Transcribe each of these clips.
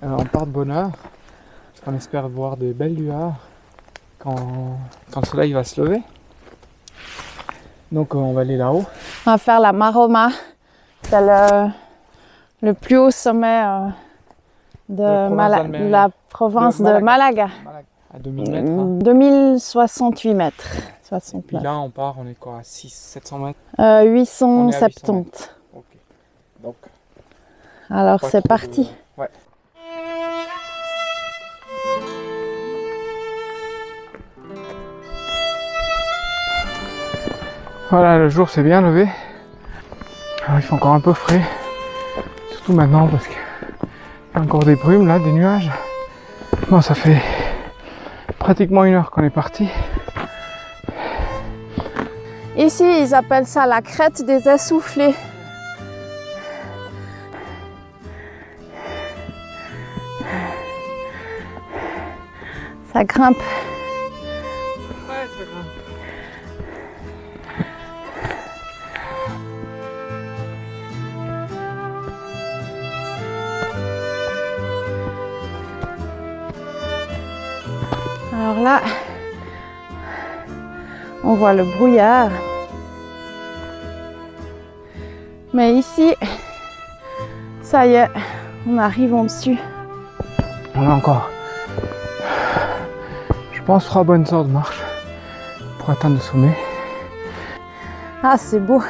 On part de bonne heure. On espère voir de belles lueurs quand le soleil va se lever. Donc on va aller là-haut. On va faire la Maroma. C'est le plus haut sommet de la province de Malaga. À 2000 mètres. Hein. 2068 mètres. Et puis là on part, on est quoi, à 700 mètres 870. Ok. Donc, alors c'est parti. Ouais. Voilà, le jour s'est bien levé. Alors, il fait encore un peu frais. Surtout maintenant parce qu'il y a encore des brumes là, des nuages. Bon, ça fait pratiquement 1 heure qu'on est parti. Ici, ils appellent ça la crête des essoufflés. Ça grimpe. Ouais, ça grimpe. Alors là, on voit le brouillard. Mais ici, ça y est, on arrive en dessus. On a encore, je pense, 3 bonnes heures de marche pour atteindre le sommet. Ah, c'est beau.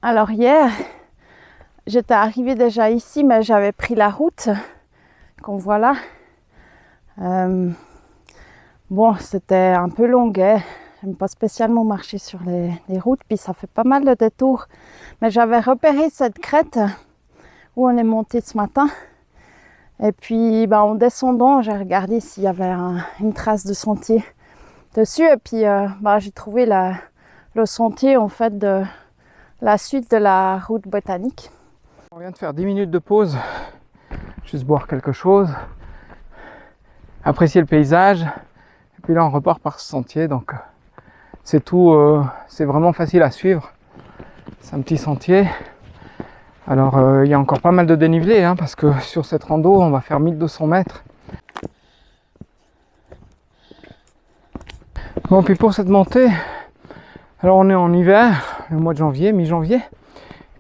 Alors hier, j'étais arrivée déjà ici, mais j'avais pris la route qu'on voit là. Bon, c'était un peu long, hein. J'aime pas spécialement marcher sur les routes, puis ça fait pas mal de détours. Mais j'avais repéré cette crête où on est monté ce matin. Et puis en descendant, j'ai regardé s'il y avait une trace de sentier dessus. Et puis j'ai trouvé le sentier en fait de la suite de la route botanique. On vient de faire 10 minutes de pause, juste boire quelque chose, apprécier le paysage, et puis là on repart par ce sentier, donc c'est tout, c'est vraiment facile à suivre, c'est un petit sentier. Alors il y a encore pas mal de dénivelé, hein, parce que sur cette rando on va faire 1200 mètres. Bon, puis pour cette montée, alors on est en hiver, le mois de janvier, mi-janvier,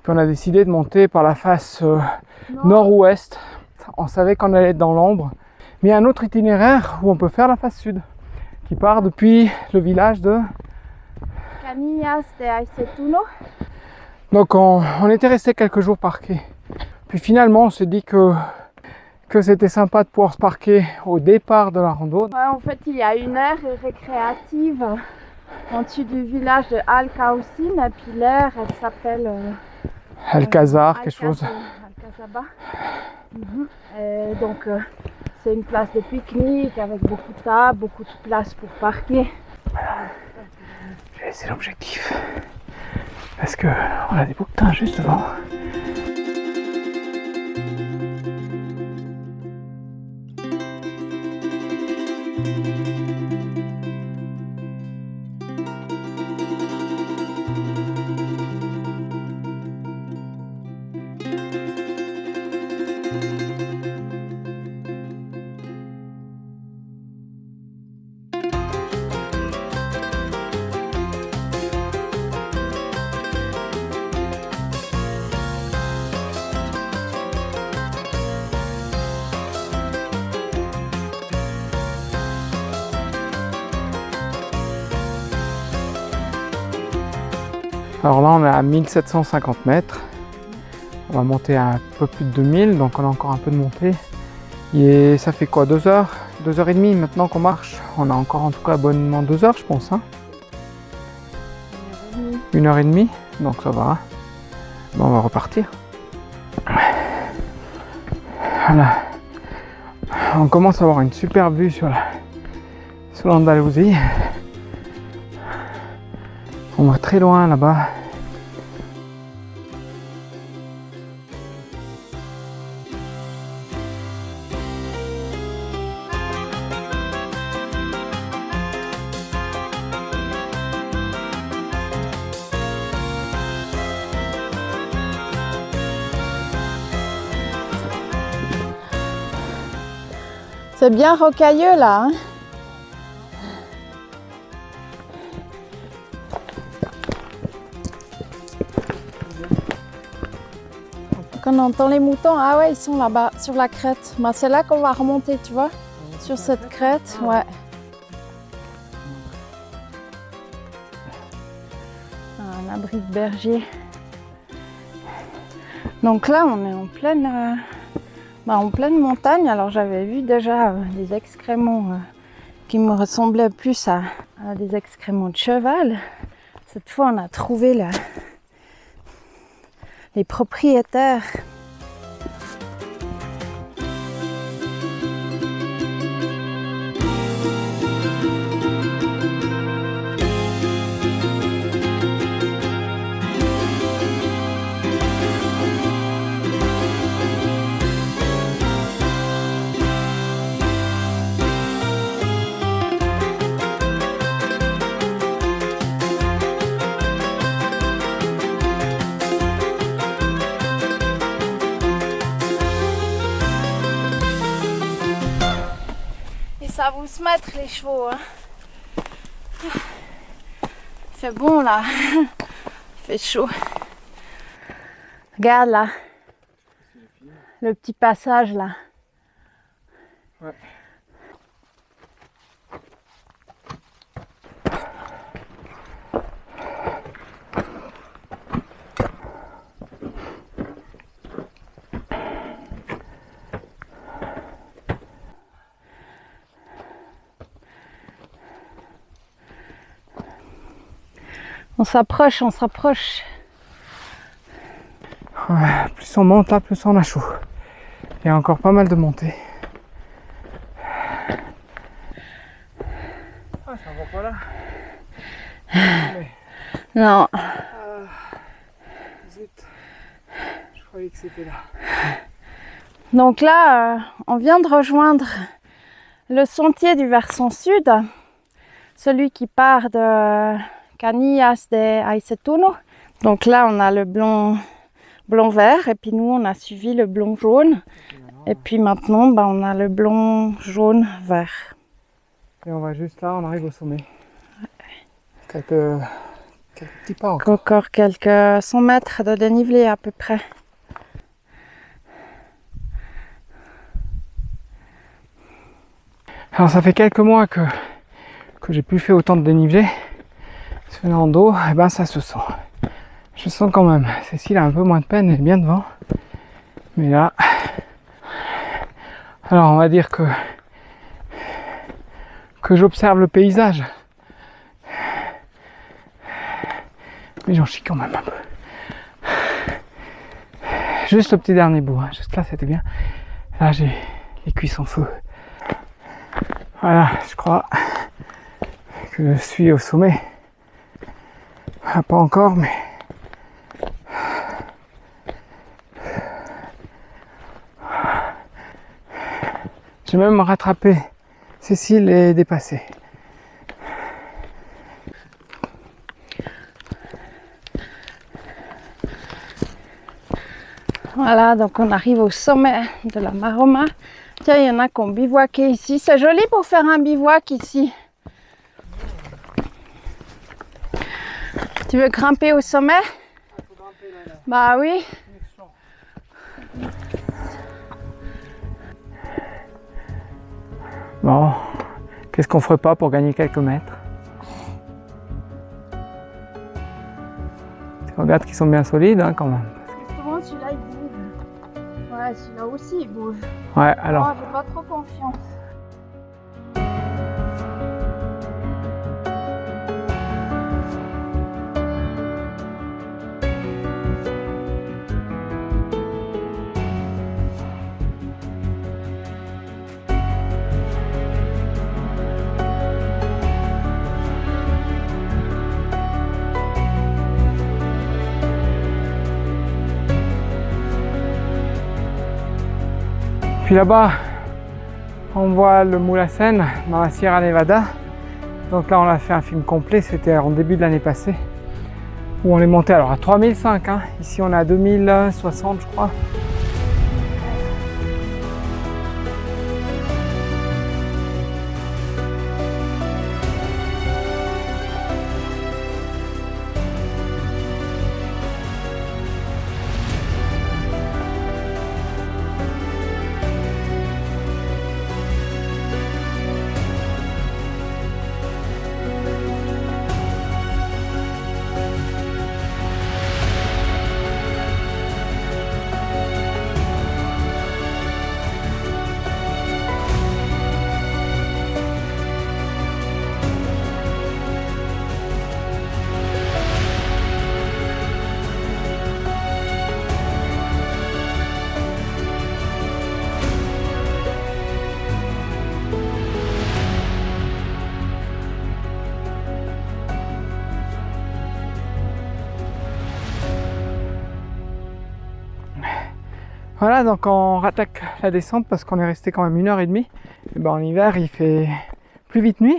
puis on a décidé de monter par la face nord-ouest. On savait qu'on allait être dans l'ombre, mais il y a un autre itinéraire où on peut faire la face sud, qui part depuis le village de Canillas de Aicetuno. Donc on était resté quelques jours parqués. Puis finalement on s'est dit que c'était sympa de pouvoir se parquer au départ de la rando. Ouais, en fait il y a une aire récréative en dessus du village de Alcaucín, et puis l'aire elle s'appelle Alcazar, quelque chose. Alcazaba. Et donc c'est une place de pique-nique avec beaucoup de tables, beaucoup de place pour parquer. Voilà. J'ai laissé l'objectif parce que on a des bouquetins juste devant. Alors là on est à 1750 mètres, on va monter à un peu plus de 2000, donc on a encore un peu de montée. Et ça fait quoi, 2 heures, 2h30 maintenant qu'on marche. On a encore en tout cas bonnement 2 heures je pense. Hein. 1h30, donc ça va. Bon, on va repartir. Voilà. On commence à avoir une super vue sur l'Andalousie. On va très loin là-bas. C'est bien rocailleux là. Hein? Quand on entend les moutons, ah ouais, ils sont là-bas sur la crête. Bah, c'est là qu'on va remonter, tu vois, sur cette crête, ouais. Un abri de berger. Donc là, on est en pleine montagne. Alors j'avais vu déjà des excréments qui me ressemblaient plus à des excréments de cheval. Cette fois, on a trouvé les propriétaires. Ça va se mettre les chevaux. Hein. Il fait bon là. Il fait chaud. Regarde là. Le petit passage là. Ouais. On s'approche, on s'approche. Ouais, plus on monte là, plus on a chaud. Il y a encore pas mal de montées. Ah, ça va pas là. Mais... Non. Zut. Je croyais que c'était là. Donc là, on vient de rejoindre le sentier du versant sud. Celui qui part de Canillas de Aicetuno. Donc là, on a le blond vert et puis nous, on a suivi le blond jaune. Et puis maintenant, on a le blond jaune vert. Et on va juste là, on arrive au sommet. Quelques petits pas encore. Encore quelques 100 mètres de dénivelé à peu près. Alors ça fait quelques mois que j'ai plus fait autant de dénivelé. Sur le rando, et ben ça se sent. Je sens quand même. Cécile a un peu moins de peine, elle est bien devant. Mais là... Alors on va dire que j'observe le paysage. Mais j'en chie quand même un peu. Juste le petit dernier bout, hein. Juste là c'était bien. Là j'ai les cuisses en feu. Voilà, je crois que je suis au sommet. Ah, pas encore, mais... J'ai même rattrapé Cécile et dépassé. Voilà, donc on arrive au sommet de la Maroma. Tiens, il y en a qui ont bivouaqué ici. C'est joli pour faire un bivouac ici. Tu veux grimper au sommet? Bah oui. Bon, qu'est-ce qu'on ferait pas pour gagner quelques mètres? Regarde qu'ils sont bien solides hein, quand même. Justement, celui-là il bouge. Ouais, celui-là aussi il bouge. Ouais, alors. Oh, j'ai pas trop confiance. puis là-bas, on voit le Mulhacén dans la Sierra Nevada. Donc là, on a fait un film complet, c'était en début de l'année passée, où on est monté alors à 3005, hein. Ici on est à 2060 je crois. Voilà, donc on rattaque la descente parce qu'on est resté quand même 1h30. Et ben en hiver, il fait plus vite nuit.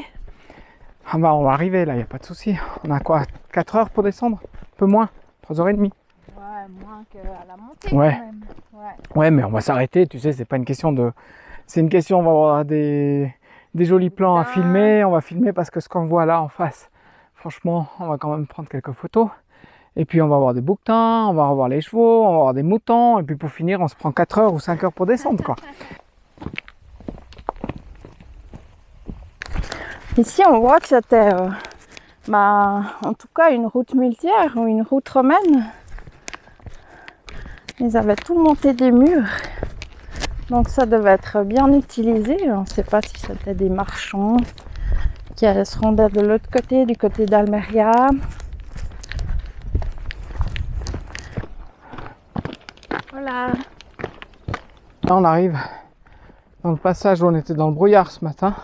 Ah bah on va arriver là, il n'y a pas de souci. On a quoi, 4 heures pour descendre? Un peu moins, 3h30. Ouais, moins qu'à la montée Ouais. quand même. Ouais, mais on va s'arrêter, tu sais, c'est pas une question de... C'est une question, on va avoir des jolis plans à filmer. On va filmer parce que ce qu'on voit là en face, franchement, on va quand même prendre quelques photos. Et puis on va avoir des bouquetins, on va revoir les chevaux, on va avoir des moutons. Et puis pour finir, on se prend 4 heures ou 5 heures pour descendre, quoi. Ici, on voit que c'était, en tout cas, une route muletière ou une route romaine. Ils avaient tout monté des murs. Donc ça devait être bien utilisé. On ne sait pas si c'était des marchands qui se rendaient de l'autre côté, du côté d'Almeria. Voilà. Là, on arrive dans le passage où on était dans le brouillard ce matin.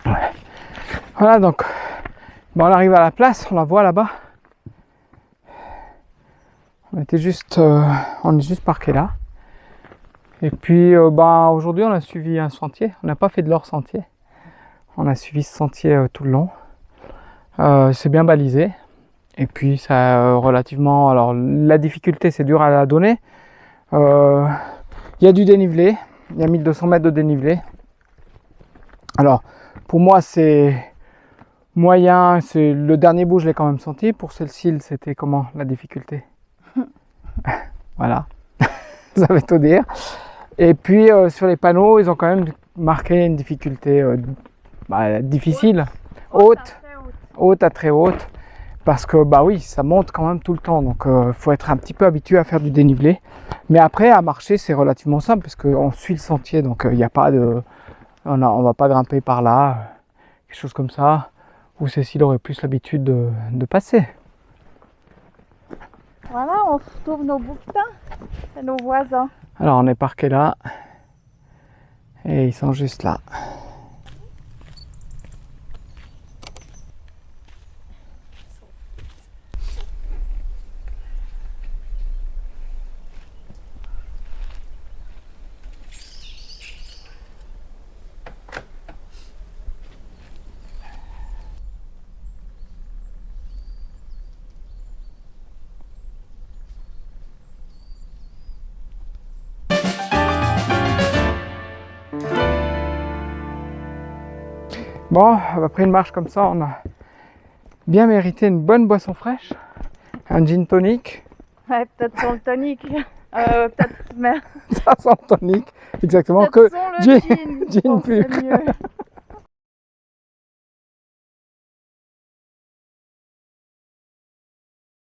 Ouais. Voilà, donc bon, on arrive à la place, on la voit là-bas. On est juste parqué là. Et puis aujourd'hui on a suivi un sentier. On n'a pas fait de leur sentier. On a suivi ce sentier tout le long. C'est bien balisé. Et puis ça relativement... Alors la difficulté, c'est dur à la donner. Il y a du dénivelé. Il y a 1200 mètres de dénivelé. Alors pour moi c'est moyen. C'est le dernier bout, je l'ai quand même senti. Pour celle-ci, c'était comment la difficulté? Voilà. Ça veut tout dire. Et puis sur les panneaux, ils ont quand même marqué une difficulté difficile. Haute à très haute. Parce que bah oui, ça monte quand même tout le temps, donc faut être un petit peu habitué à faire du dénivelé. Mais après à marcher c'est relativement simple parce qu'on suit le sentier, donc il n'y a pas de, on va pas grimper par là, quelque chose comme ça, où Cécile aurait plus l'habitude de passer. Voilà, on retrouve nos bouquetins et nos voisins. Alors on est parqué là et ils sont juste là. Bon, après une marche comme ça, on a bien mérité une bonne boisson fraîche, un gin tonic. Ouais, peut-être sans le tonic. Peut-être, mais... Ça sent le tonic, exactement, peut-être que sans le gin, gin je pense que pur. c'est mieux.